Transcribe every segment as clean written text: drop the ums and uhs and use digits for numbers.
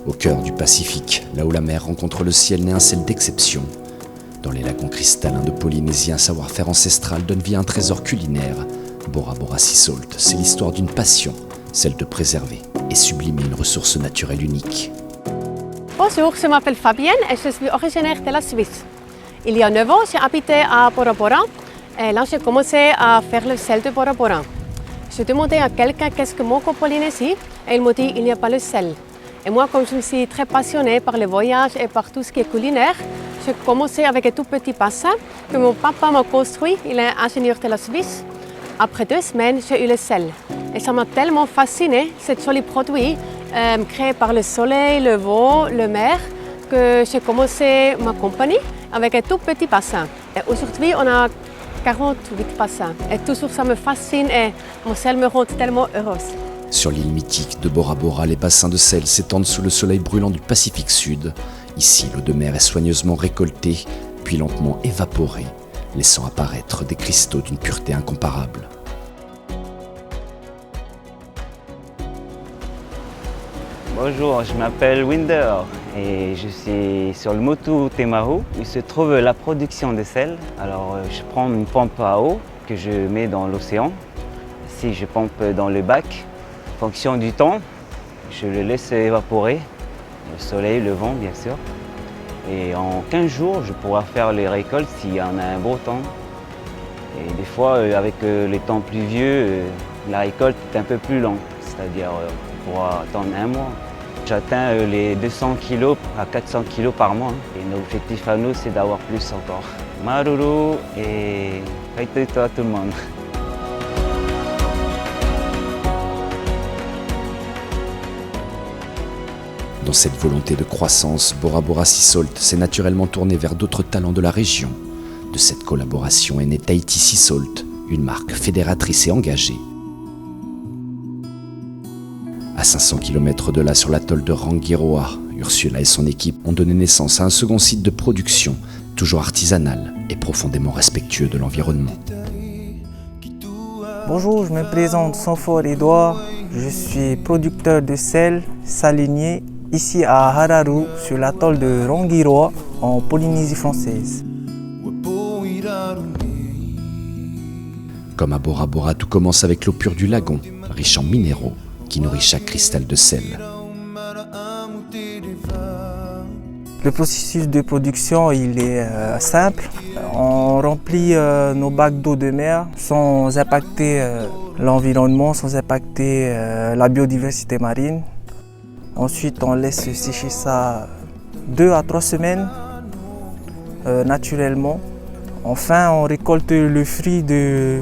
Au cœur du Pacifique, là où la mer rencontre le ciel, naît un sel d'exception. Dans les lagons cristallins de Polynésie, un savoir-faire ancestral donne vie à un trésor culinaire. Bora Bora Sea Salt, c'est l'histoire d'une passion, celle de préserver et sublimer une ressource naturelle unique. Bonjour, je m'appelle Fabienne et je suis originaire de la Suisse. Il y a 9 ans, j'ai habité à Bora Bora et là j'ai commencé à faire le sel de Bora Bora. J'ai demandé à quelqu'un qu'est-ce que manque en Polynésie et il m'a dit il n'y a pas le sel. Et moi, comme je suis très passionnée par les voyages et par tout ce qui est culinaire, j'ai commencé avec un tout petit bassin que mon papa m'a construit. Il est ingénieur de la Suisse. Après 2 semaines, j'ai eu le sel. Et ça m'a tellement fasciné, ce joli produit créé par le soleil, le vent, la mer, que j'ai commencé ma compagnie avec un tout petit bassin. Et aujourd'hui, on a 48 bassins. Et toujours ça me fascine et mon sel me rend tellement heureuse. Sur l'île mythique de Bora Bora, les bassins de sel s'étendent sous le soleil brûlant du Pacifique Sud. Ici, l'eau de mer est soigneusement récoltée, puis lentement évaporée, laissant apparaître des cristaux d'une pureté incomparable. Bonjour, je m'appelle Winder et je suis sur le Motu Temahu où se trouve la production de sel. Alors je prends une pompe à eau que je mets dans l'océan. Si je pompe dans le bac, en fonction du temps, je le laisse évaporer, le soleil, le vent bien sûr. Et en 15 jours, je pourrai faire les récoltes s'il y en a un beau temps. Et des fois, avec les temps pluvieux, la récolte est un peu plus longue, c'est-à-dire on pourra attendre un mois. J'atteins les 200 kg à 400 kg par mois. Et notre objectif à nous, c'est d'avoir plus encore. Maruru et haïtoito à tout le monde. Dans cette volonté de croissance, Bora Bora Sea Salt s'est naturellement tourné vers d'autres talents de la région. De cette collaboration est née Tahiti Sea Salt, une marque fédératrice et engagée. À 500 km de là, sur l'atoll de Rangiroa, Ursula et son équipe ont donné naissance à un second site de production, toujours artisanal et profondément respectueux de l'environnement. Bonjour, je me présente Sanford Edouard, je suis producteur de sel salinier ici à Hararu, sur l'atoll de Rangiroa, en Polynésie française. Comme à Bora Bora, tout commence avec l'eau pure du lagon, riche en minéraux, qui nourrit chaque cristal de sel. Le processus de production il est simple. On remplit nos bacs d'eau de mer sans impacter l'environnement, sans impacter la biodiversité marine. Ensuite, on laisse sécher ça 2 à 3 semaines naturellement. Enfin, on récolte le fruit de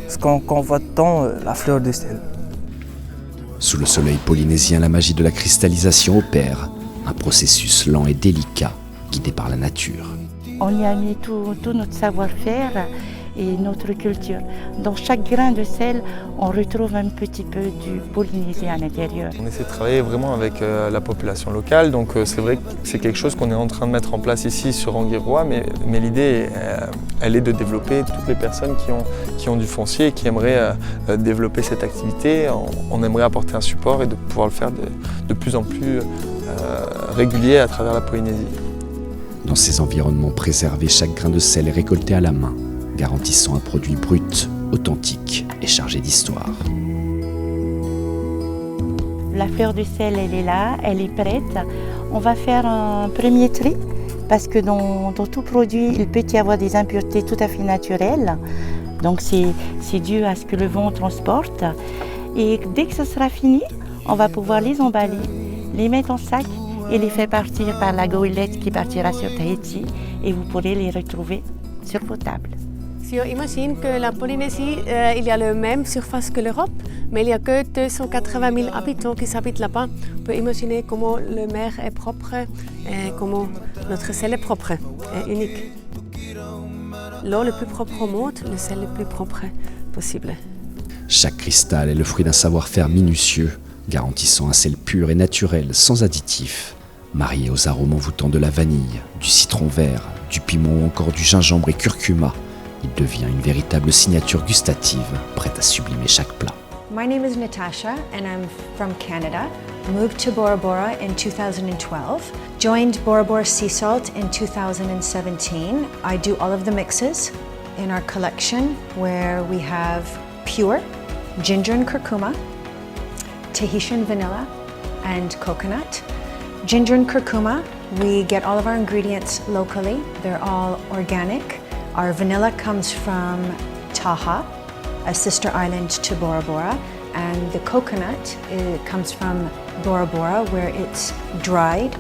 ce qu'on convoite tant, la fleur de sel. Sous le soleil polynésien, la magie de la cristallisation opère, un processus lent et délicat, guidé par la nature. On y a mis tout notre savoir-faire et notre culture. Dans chaque grain de sel, on retrouve un petit peu du polynésien à l'intérieur. On essaie de travailler vraiment avec la population locale, donc c'est vrai que c'est quelque chose qu'on est en train de mettre en place ici sur Rangiroa, mais l'idée, elle est de développer toutes les personnes qui ont du foncier et qui aimeraient développer cette activité. On aimerait apporter un support et de pouvoir le faire de plus en plus régulier à travers la Polynésie. Dans ces environnements préservés, chaque grain de sel est récolté à la main, garantissant un produit brut, authentique et chargé d'histoire. La fleur de sel, elle est là, elle est prête. On va faire un premier tri parce que dans tout produit, il peut y avoir des impuretés tout à fait naturelles. Donc c'est dû à ce que le vent transporte. Et dès que ce sera fini, on va pouvoir les emballer, les mettre en sac et les faire partir par la goélette qui partira sur Tahiti et vous pourrez les retrouver sur vos tables. Si on imagine que la Polynésie, il y a la même surface que l'Europe, mais il n'y a que 280 000 habitants qui habitent là-bas. On peut imaginer comment la mer est propre et comment notre sel est propre et unique. L'eau le plus propre au monde, le sel le plus propre possible. Chaque cristal est le fruit d'un savoir-faire minutieux, garantissant un sel pur et naturel, sans additifs, marié aux arômes envoûtants de la vanille, du citron vert, du piment ou encore du gingembre et curcuma. Il devient une véritable signature gustative, prête à sublimer chaque plat. My name is Natasha and I'm from Canada. moved to Bora Bora in 2012, joined Bora Bora Sea Salt in 2017. I do all of the mixes in our collection where we have pure ginger and curcuma, Tahitian vanilla, and coconut. Ginger and curcuma, we get all of our ingredients locally. They're all organic. Our vanilla comes from Taha, a sister island to Bora Bora, and the coconut comes from Bora Bora where it's dried.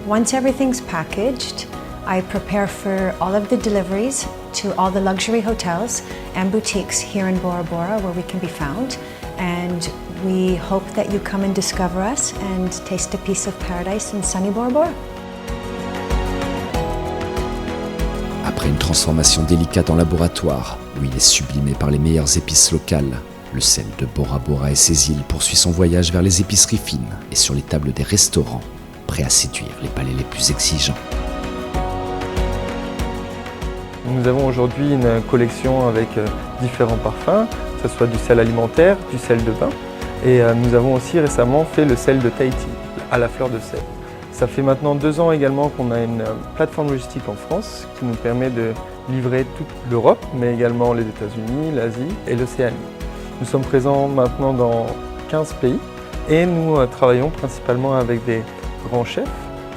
Once everything's packaged, I prepare for all of the deliveries to all the luxury hotels and boutiques here in Bora Bora where we can be found. And we hope that you come and discover us and taste a piece of paradise in sunny Bora Bora. Après une transformation délicate en laboratoire, où il est sublimé par les meilleures épices locales, le sel de Bora Bora et ses îles poursuit son voyage vers les épiceries fines et sur les tables des restaurants, prêts à séduire les palais les plus exigeants. Nous avons aujourd'hui une collection avec différents parfums, que ce soit du sel alimentaire, du sel de bain. Et nous avons aussi récemment fait le sel de Tahiti, à la fleur de sel. Ça fait maintenant 2 ans également qu'on a une plateforme logistique en France qui nous permet de livrer toute l'Europe, mais également les États-Unis, l'Asie et l'Océanie. Nous sommes présents maintenant dans 15 pays et nous travaillons principalement avec des grands chefs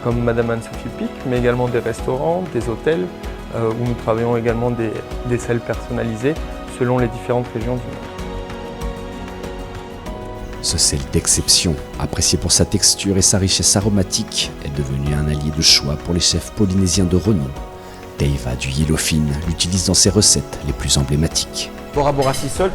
comme Madame Anne-Sophie Pic, mais également des restaurants, des hôtels, où nous travaillons également des sels personnalisés selon les différentes régions du monde. Ce sel d'exception, apprécié pour sa texture et sa richesse aromatique, est devenu un allié de choix pour les chefs polynésiens de renom. Teiva du Yellowfin l'utilise dans ses recettes les plus emblématiques. Bora Bora Sea Salt,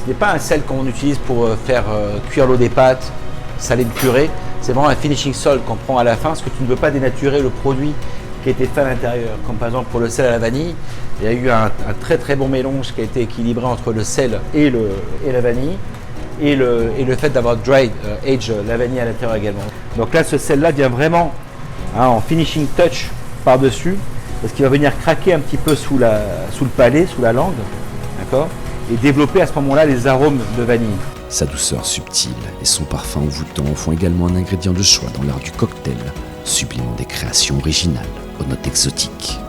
ce n'est pas un sel qu'on utilise pour faire cuire l'eau des pâtes, saler une purée. C'est vraiment un finishing salt qu'on prend à la fin parce que tu ne veux pas dénaturer le produit qui a été fait à l'intérieur. Comme par exemple pour le sel à la vanille, il y a eu un très très bon mélange qui a été équilibré entre le sel et la vanille. Et le fait d'avoir dried age la vanille à l'intérieur également. Donc là, ce sel-là vient vraiment en finishing touch par-dessus, parce qu'il va venir craquer un petit peu sous le palais, sous la langue, d'accord, et développer à ce moment-là les arômes de vanille. Sa douceur subtile et son parfum envoûtant en font également un ingrédient de choix dans l'art du cocktail, sublimant des créations originales aux notes exotiques.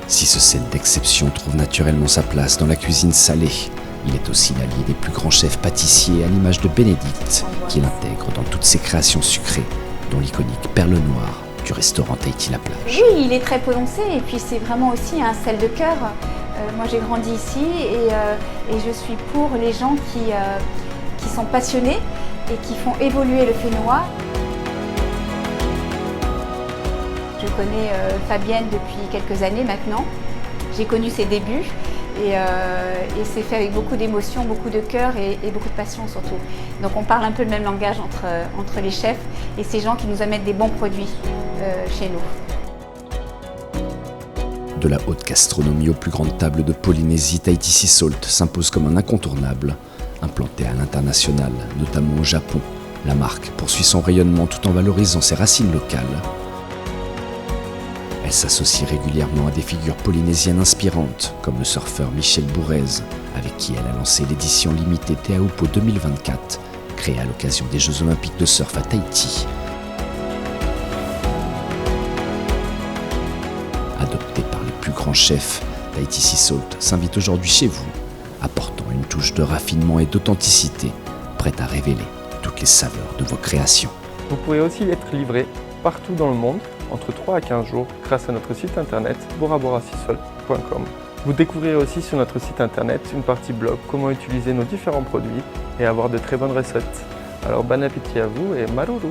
Si ce sel d'exception trouve naturellement sa place dans la cuisine salée, il est aussi l'allié des plus grands chefs pâtissiers à l'image de Bénédicte, qui l'intègre dans toutes ses créations sucrées, dont l'iconique perle noire du restaurant Tahiti La Plage. Oui, il est très prononcé et puis c'est vraiment aussi un sel de cœur. Moi j'ai grandi ici et je suis pour les gens qui sont passionnés et qui font évoluer le fénois. Je connais Fabienne depuis quelques années maintenant. J'ai connu ses débuts et c'est fait avec beaucoup d'émotion, beaucoup de cœur et beaucoup de passion surtout. Donc on parle un peu le même langage entre les chefs et ces gens qui nous amènent des bons produits chez nous. De la haute gastronomie aux plus grandes tables de Polynésie, Tahiti Sea Salt s'impose comme un incontournable. Implantée à l'international, notamment au Japon, la marque poursuit son rayonnement tout en valorisant ses racines locales. Elle s'associe régulièrement à des figures polynésiennes inspirantes, comme le surfeur Michel Bourrez, avec qui elle a lancé l'édition limitée Te Aupo 2024, créée à l'occasion des Jeux Olympiques de surf à Tahiti. Adoptée par les plus grands chefs, Tahiti Sea Salt s'invite aujourd'hui chez vous, apportant une touche de raffinement et d'authenticité, prête à révéler toutes les saveurs de vos créations. Vous pouvez aussi être livré partout dans le monde, entre 3 à 15 jours, grâce à notre site internet boraboraseasalt.com. Vous découvrirez aussi sur notre site internet une partie blog, comment utiliser nos différents produits et avoir de très bonnes recettes. Alors bon appétit à vous et maruru!